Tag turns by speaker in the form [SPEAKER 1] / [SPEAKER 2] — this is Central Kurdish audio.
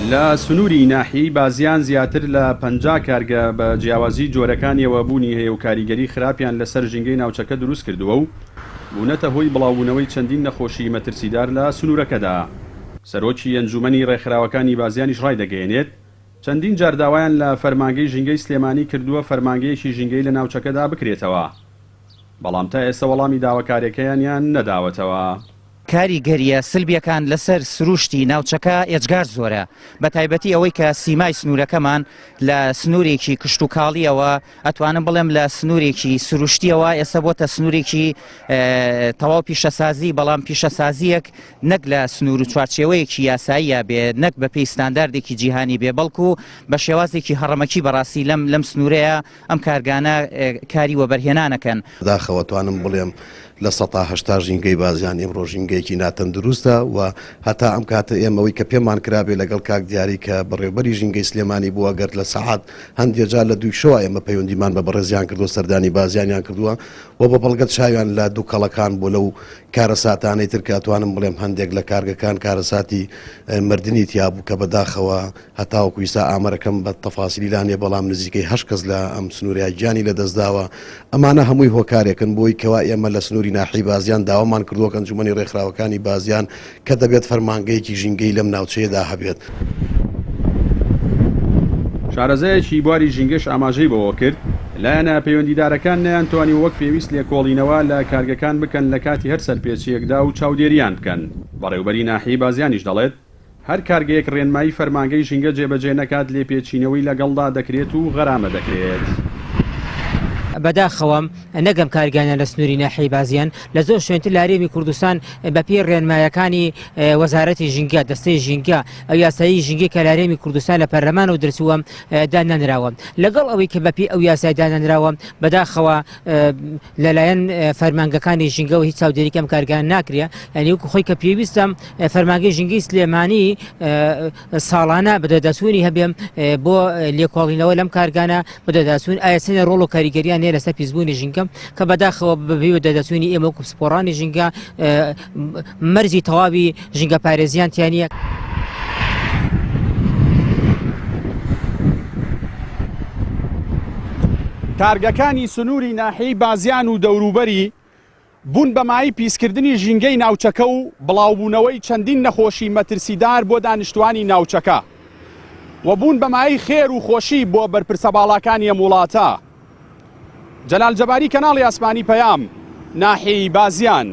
[SPEAKER 1] لە سنووری ناحیەی بازیان زیاتر لە 50 کارگە بە جیاوازی جۆرەکانیەوە بوونی هەیە و کاریگەری خراپیان لەسەر ژینگەی ناوچەکە دروست کردووە و بوونەتە هۆی بڵاوبوونەوەی چەندین نەخۆشی مەترسیدار لە سنوورەکەدا. سەرۆکی ئەنجومەنی ڕێکخراوەکانی بازیانیش ڕای دەگەیەنێت چەندین جارداوایان لە فەرمانگەی ژینگەی سلێمانی کردووە فەرمانگەیەکی ژینگەی لە ناوچەکەدا بکرێتەوە، بەڵام تا ئێستا وەڵامی داواکاریەکەیانیان نەداوەتەوە.
[SPEAKER 2] کاریگەریە سلبیەکان لەسەر سروشتی ناوچەکە ئێجگار زۆرە، بە تایبەتی ئەوەی کە سیمای سنوورەکەمان لە سنوورێکی کشت و کاڵیەوە ئەتوانم بڵێم لە سنوورێکی سروشتیەوە ئێستا بۆتە سنوورێکی تەواو پیشەسازی، بەڵام پیشەسازیەک نەک لە سنوور و چوارچێوەیەکی یاساییە بێ، نەک بە پێی ستانداردێکی جیهانی بێ، بەڵکو بە شێوازێکی هەڕەمەکی بەڕاستی لەم سنوورەیە ئەم کارگانە کاری وەبەرهێنانەکەن.
[SPEAKER 3] داخەوە توانم بڵێم لە 180 ژینگەی بازیان ئێمڕۆ ژینگەیەکی ناتەن دروستە و هەتا ئەم کاتە ئێمەوەی کە پێمان کرابێ لەگەڵ کاک دیاری کە بەڕێوەبەری ژینگەی سلێمانی بووە گەر لە سەعات هەندێک جار لە دوی شەوە ئێمە پەیوەندیمان بە بەڕێزیان کردو، سەردانی بازیانیان کردووە و بە بەڵگەت شاویان لە دوو کەڵەکان بۆ لەو کارەساتانەی تر کە توانم بڵێم هەندێک لە کارگەکان کارەساتی مردنی تیابوو کە بەداخەوە هەتاوەکو ئیستا ئامەرەکەم بە تەفاسیلی لانێ، بەڵام نزیکەی 8 کەس لە ئەم سنووریای گیانی لەدەستداوە. ئەمانە هەمووی هۆکارێکن بۆی کەوا ئێمە لە سنووری ناحیەی بازیان داوامان کردووە ئەنجومەنی ڕێکخراوەکانی بازیان کە دەبێت فەرمانگەیەکی ژینگەی لەم ناوچەیەدا هەبێت.
[SPEAKER 1] شارەزایەکی بواری ژینگەش ئاماژەی بەوە کرد لایەنە پەیوەندیدارەکان نەیانتوانی وەک پێویست لێکۆڵینەوە لە کارگەکان بکەن لە کاتی هەر سەرپێچیەکدا و چاودێریان بکەن. بەڕێوەبەری ناحیەی بازیانیش دەڵێت هەر کارگەیەک ڕێنمایی فەرمانگەی ژینگە جێبەجێ نەکات لێپێچینەوەی لەگەڵدا دەکرێت و غەرامە دەکرێت.
[SPEAKER 4] بەداخەوەم نەگەم کارگانە لە سنووری ناحیەی بازیان لە زۆر شوێنتر لە هەرێمی کوردستان بەپێی ڕێنمایەکانی وەزارەتی ژینگە، دەستەی ژینگە، ئەو یاسایی ژینگەی کە لە هەرێمی کوردستان لە پەرلەمانەوە دەرچووە دانەنراوە. لەگەڵ ئەوەی کە بەپێی ئەو یاسای دانەنراوە بەداخەوە لەلایەن فەرمانگەکانی ژینگەەوە هیچ چاودێریکەم کارگان ناکرێ، یعنی وەکو خۆی کە پێویستە فەرمانگەی ژینگەی سلێمانی ساڵانە بەدەدەچوونی هەبێم بۆ لێکۆڵینەوە لەم کارگانە بەدەدەچوون ئایەسێنە ڕۆڵ و کاریگەریان لەسەر پیسبوونی ژینگە کە بەداخەوە بەبێ دەدەچوونی ئێمە وەکو سپۆڕانی ژینگە مەرجی تەواوی ژینگە پارێزیان تیانە.
[SPEAKER 1] کارگەکانی سنووری ناحیەی بازیان و دەوروبەری بوون بەمای پیسکردنی ژینگەی ناوچەکە و بڵاوبوونەوەی چەندین نەخۆشی مەترسیدار بۆ دانیشتوانی ناوچەکە و بوون بەمای خێر و خۆشی بۆ بەرپرسە باڵاکانی ئەم وڵاتە. جەلال جەباری، کەناڵی ئاسمانی پەیام، ناحیەی بازیان.